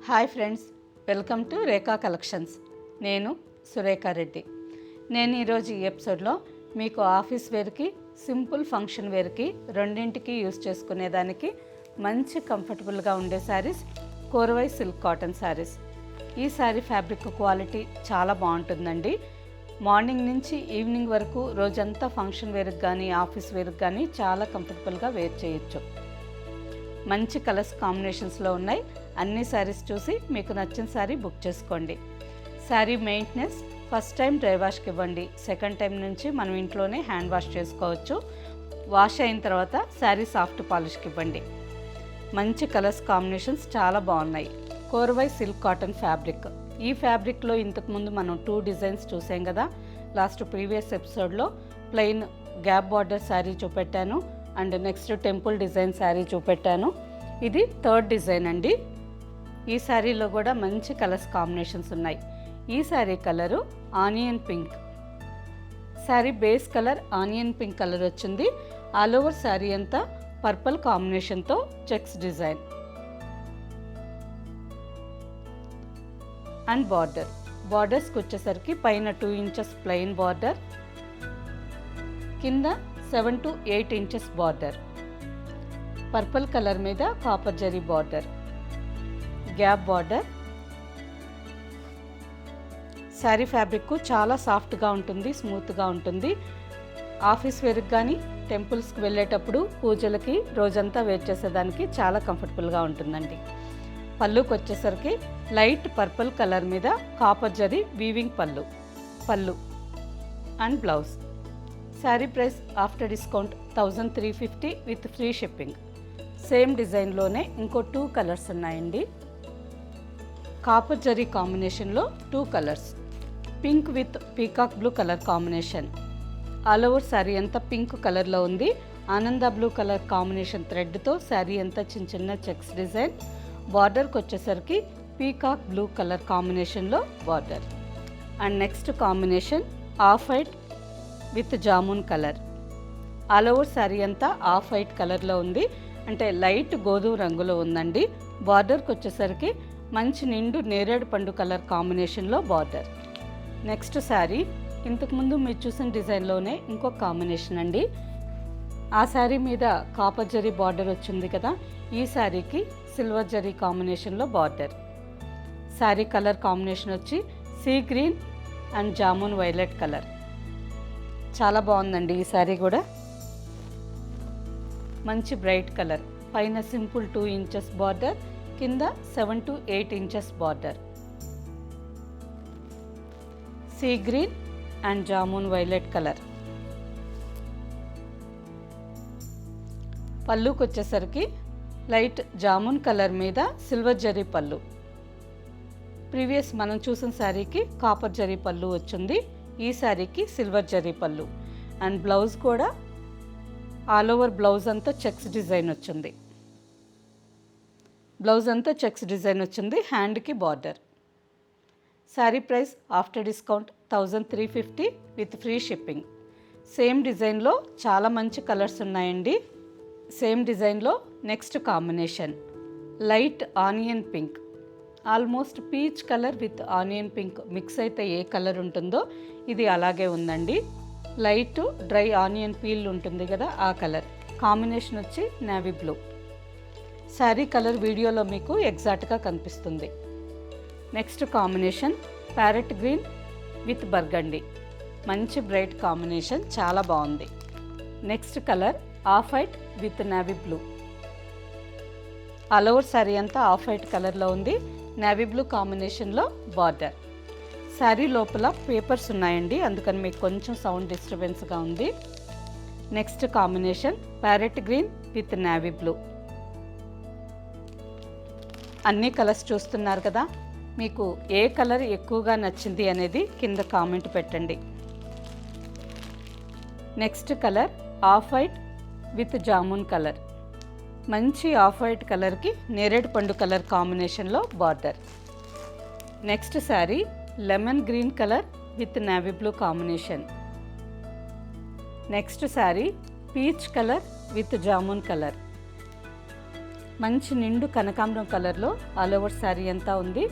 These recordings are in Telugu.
Hi friends, welcome to Rekha collections. నేను సురేఖా రెడ్డి. నేను ఈరోజు ఈ ఎపిసోడ్లో మీకు ఆఫీస్ వేర్కి, సింపుల్ ఫంక్షన్ వేర్కి రెండింటికి యూస్ చేసుకునేదానికి మంచి కంఫర్టబుల్గా ఉండే శారీస్, కోరవై సిల్క్ కాటన్ శారీస్. ఈ శారీ ఫ్యాబ్రిక్ క్వాలిటీ చాలా బాగుంటుందండి. మార్నింగ్ నుంచి ఈవినింగ్ వరకు రోజంతా ఫంక్షన్ వేర్కి కానీ ఆఫీస్ వేర్కి కానీ చాలా కంఫర్టబుల్గా వేర్ చేయొచ్చు. మంచి కలర్స్ కాంబినేషన్స్లో ఉన్నాయి. అన్ని శారీస్ చూసి మీకు నచ్చిన శారీ బుక్ చేసుకోండి. Sari maintenance first time dry వాష్కి ఇవ్వండి. సెకండ్ టైం నుంచి మనం ఇంట్లోనే హ్యాండ్ వాష్ చేసుకోవచ్చు. వాష్ అయిన తర్వాత శారీ సాఫ్ట్ పాలిష్కి ఇవ్వండి. మంచి కలర్స్ కాంబినేషన్స్ చాలా బాగున్నాయి. కోరవై సిల్క్ కాటన్ ఫ్యాబ్రిక్. ఈ ఫ్యాబ్రిక్లో ఇంతకుముందు మనం 2 డిజైన్స్ చూసాం కదా. ప్రీవియస్ ఎపిసోడ్లో ప్లెయిన్ గ్యాప్ బార్డర్ శారీ చూపెట్టాను and next temple design sari చూపెట్టాను. ఇది 3rd డిజైన్ అండి. ఈ శారీలో కూడా మంచి కలర్స్ కాంబినేషన్స్ ఉన్నాయి. ఈ sari colour onion pink. Sari base colour onion pink colour వచ్చింది. ఆల్ ఓవర్ శారీ అంతా పర్పుల్ కాంబినేషన్తో చెక్స్ డిజైన్ అండ్ బార్డర్స్కి వచ్చేసరికి పైన 2 ఇంచెస్ ప్లెయిన్ బార్డర్, కింద 7 to 8 inches border, purple colour మీద copper zari border, gap border. Sari fabric చాలా సాఫ్ట్గా ఉంటుంది, స్మూత్గా ఉంటుంది. ఆఫీస్ వేర్కి కానీ టెంపుల్స్కి వెళ్ళేటప్పుడు పూజలకి రోజంతా వేర్ చేసేదానికి చాలా కంఫర్టబుల్గా ఉంటుందండి. పళ్ళుకి వచ్చేసరికి లైట్ పర్పుల్ కలర్ మీద కాపర్ జరీ వీవింగ్ పళ్ళు and blouse. Sari price after discount 1350 with free shipping. Same డిజైన్లోనే ఇంకో 2 కలర్స్ ఉన్నాయండి. కాపర్ జరీ కాంబినేషన్లో 2 colours, pink with peacock blue colour combination. All over sari అంతా పింక్ కలర్లో ఉంది. ఆనంద బ్లూ కలర్ కాంబినేషన్ థ్రెడ్తో శారీ అంతా చిన్న చిన్న చెక్స్ డిజైన్. బార్డర్కి వచ్చేసరికి పీకాక్ బ్లూ కలర్ కాంబినేషన్లో border. And next combination off white with jamun colour. All over sari అంతా ఆఫ్ వైట్ కలర్లో ఉంది, అంటే లైట్ గోధుమ రంగులో ఉందండి. బార్డర్కి వచ్చేసరికి మంచి నిండు నేరేడు పండు కలర్ కాంబినేషన్లో బార్డర్. నెక్స్ట్ శారీ ఇంతకుముందు మీరు చూసిన డిజైన్లోనే ఇంకొక కాంబినేషన్ అండి. ఆ శారీ మీద కాపర్ జరీ బార్డర్ వచ్చింది కదా. ఈ శారీకి సిల్వర్ జరీ కాంబినేషన్లో బార్డర్. శారీ కలర్ కాంబినేషన్ వచ్చి sea green and jamun violet colour. చాలా బాగుందండి ఈ శారీ కూడా. మంచి బ్రైట్ కలర్. పైన సింపుల్ 2 ఇంచెస్ బార్డర్, కింద 7 to 8 inches border. Sea green and jamun violet colour. పళ్ళుకి వచ్చేసరికి లైట్ జామున్ కలర్ మీద సిల్వర్ జరీ పళ్ళు. ప్రీవియస్ మనం చూసిన శారీకి కాపర్ జరీ పళ్ళు వచ్చింది. ఈ శారీకి సిల్వర్ జరీ పళ్ళు. అండ్ బ్లౌజ్ కూడా ఆల్ ఓవర్ బ్లౌజ్ అంతా చెక్స్ డిజైన్ వచ్చింది. హ్యాండ్కి border. Sari price after discount 1350 with free shipping. Same డిజైన్లో చాలా మంచి కలర్స్ ఉన్నాయండి. సేమ్ డిజైన్లో next combination light onion pink. Almost peach colour with onion pink mix అయితే ఏ కలర్ ఉంటుందో ఇది అలాగే ఉందండి. లైట్ డ్రై ఆనియన్ పీల్ ఉంటుంది కదా, ఆ కలర్ కాంబినేషన్ వచ్చి నేవీ బ్లూ. శారీ కలర్ వీడియోలో మీకు ఎగ్జాక్ట్గా కనిపిస్తుంది. Next combination parrot green with burgundy. మంచి బ్రైట్ కాంబినేషన్, చాలా బాగుంది. Next colour off white with navy blue. All over sari అంతా ఆఫ్ వైట్ కలర్లో ఉంది. నేవీ బ్లూ కాంబినేషన్లో బార్డర్. శారీ లోపల పేపర్స్ ఉన్నాయండి, అందుకని మీకు కొంచెం సౌండ్ డిస్టర్బెన్స్గా ఉంది. Next combination parrot green with navy blue. అన్ని కలర్స్ చూస్తున్నారు కదా. మీకు ఏ కలర్ ఎక్కువగా నచ్చింది అనేది కింద కామెంట్ పెట్టండి. Next colour off white with jamun colour. మంచి ఆఫ్ వైట్ కలర్కి నేరేడు పండు కలర్ కాంబినేషన్లో border. Next sari lemon green colour with navy blue combination. Next sari peach colour with jamun colour. మంచి నిండు కనకాంబరం కలర్లో ఆల్ ఓవర్ శారీ అంతా ఉంది.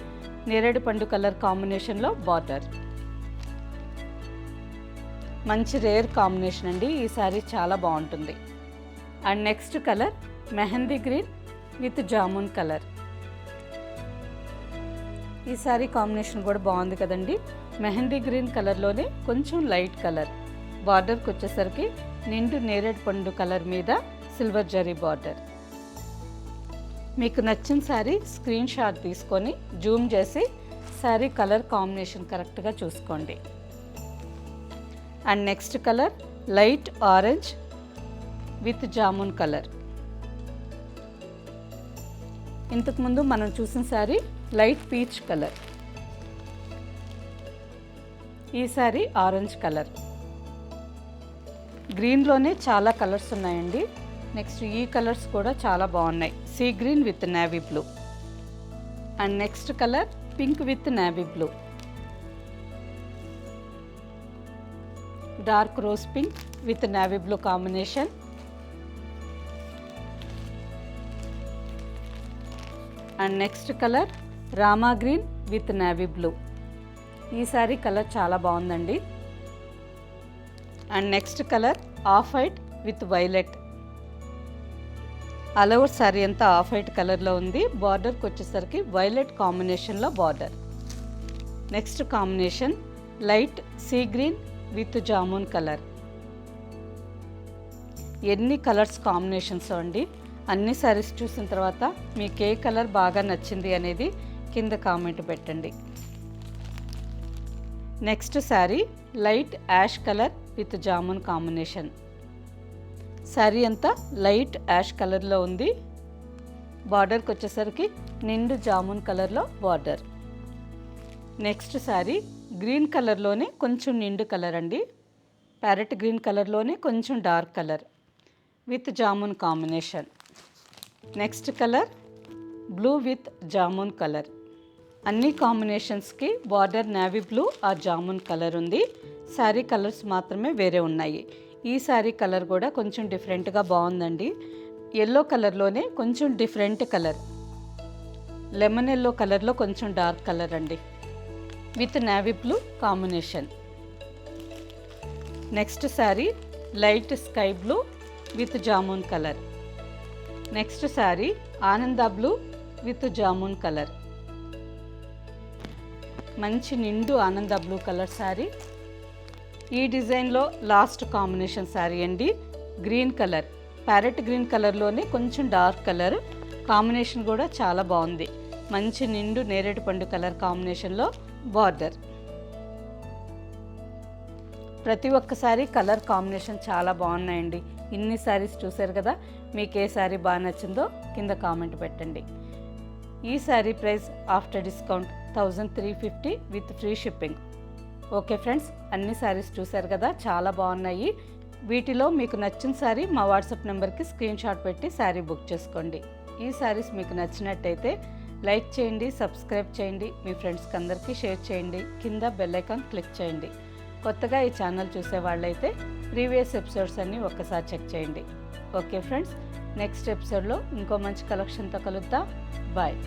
నేరేడు పండు కలర్ కాంబినేషన్లో బార్డర్. మంచి రేర్ కాంబినేషన్ అండి. ఈ శారీ చాలా బాగుంటుంది. And next colour mehndi green with jamun colour. ఈ శారీ కాంబినేషన్ కూడా బాగుంది కదండి. మెహందీ గ్రీన్ కలర్లోనే కొంచెం లైట్ కలర్. బార్డర్కి వచ్చేసరికి నిండు నేరేడు పండు కలర్ మీద సిల్వర్ జరీ బార్డర్. మీకు నచ్చిన శారీ స్క్రీన్ షాట్ తీసుకొని జూమ్ చేసి శారీ కలర్ కాంబినేషన్ కరెక్ట్గా చూసుకోండి. And next colour light orange with jamun colour. ఇంతకుముందు మనం చూసిన శారీ లైట్ పీచ్ కలర్. ఈ శారీ ఆరెంజ్ కలర్. గ్రీన్లోనే చాలా కలర్స్ ఉన్నాయండి. నెక్స్ట్ ఈ కలర్స్ కూడా చాలా బాగున్నాయి. Sea green with navy blue. And next colour pink with navy blue. Dark rose pink with navy blue combination. And next colour Rama green with navy blue. ఈ సారీ కలర్ చాలా బాగుందండి. And next colour off white with violet. All over sari అంతా ఆఫ్ వైట్ కలర్లో ఉంది. బార్డర్కి వచ్చేసరికి వైలెట్ కాంబినేషన్లో border. Next combination light sea green with jamun colour. ఎన్ని కలర్స్ కాంబినేషన్స్ అండి. అన్ని శారీస్ చూసిన తర్వాత మీకు ఏ కలర్ బాగా నచ్చింది అనేది కింద కామెంట్ పెట్టండి. Next sari light ash colour with jamun combination. Sari అంతా లైట్ యాష్ కలర్లో ఉంది. బార్డర్కి వచ్చేసరికి నిండు జామున్ కలర్లో బార్డర్. నెక్స్ట్ శారీ గ్రీన్ కలర్లోనే కొంచెం నిండు కలర్ అండి. ప్యారెట్ గ్రీన్ కలర్లోనే కొంచెం dark colour with jamun combination. Next colour blue with jamun colour. అన్ని కాంబినేషన్స్కి బార్డర్ నేవీ బ్లూ ఆ జామున్ కలర్ ఉంది. శారీ కలర్స్ మాత్రమే వేరే ఉన్నాయి. ఈ శారీ కలర్ కూడా కొంచెం డిఫరెంట్గా బాగుందండి. ఎల్లో కలర్లోనే కొంచెం డిఫరెంట్ కలర్, లెమన్ ఎల్లో కలర్లో కొంచెం డార్క్ కలర్ అండి with navy blue combination. Next sari light sky blue with jamun colour. Next sari ఆనంద బ్లూ విత్ జామున్ కలర్. మంచి నిండు ఆనంద బ్లూ కలర్ శారీ. ఈ డిజైన్లో లాస్ట్ కాంబినేషన్ శారీ అండి. గ్రీన్ కలర్, ప్యారెట్ గ్రీన్ కలర్లోనే కొంచెం డార్క్ కలర్ కాంబినేషన్ కూడా చాలా బాగుంది. మంచి నిండు నేరేడు పండు కలర్ కాంబినేషన్లో బార్డర్. ప్రతి ఒక్కసారి కలర్ కాంబినేషన్ చాలా బాగున్నాయండి. ఇన్ని శారీస్ చూసారు కదా, మీకు ఏ శారీ బాగా నచ్చిందో కింద కామెంట్ పెట్టండి. ఈ sari price after discount 1350 with free shipping. Okay friends, అన్ని శారీస్ చూసారు కదా, చాలా బాగున్నాయి. వీటిలో మీకు నచ్చిన శారీ మా వాట్సాప్ నెంబర్కి స్క్రీన్ షాట్ పెట్టి శారీ బుక్ చేసుకోండి. ఈ శారీస్ మీకు నచ్చినట్టయితే లైక్ చేయండి, సబ్స్క్రైబ్ చేయండి, మీ ఫ్రెండ్స్కి అందరికీ షేర్ చేయండి, కింద బెల్ ఐకాన్ క్లిక్ చేయండి. కొత్తగా ఈ ఛానల్ చూసే వాళ్ళైతే ప్రీవియస్ ఎపిసోడ్స్ అన్నీ ఒక్కసారి చెక్ చేయండి. ఓకే ఫ్రెండ్స్, నెక్స్ట్ ఎపిసోడ్లో ఇంకో మంచి కలెక్షన్తో కలుద్దాం. బాయ్.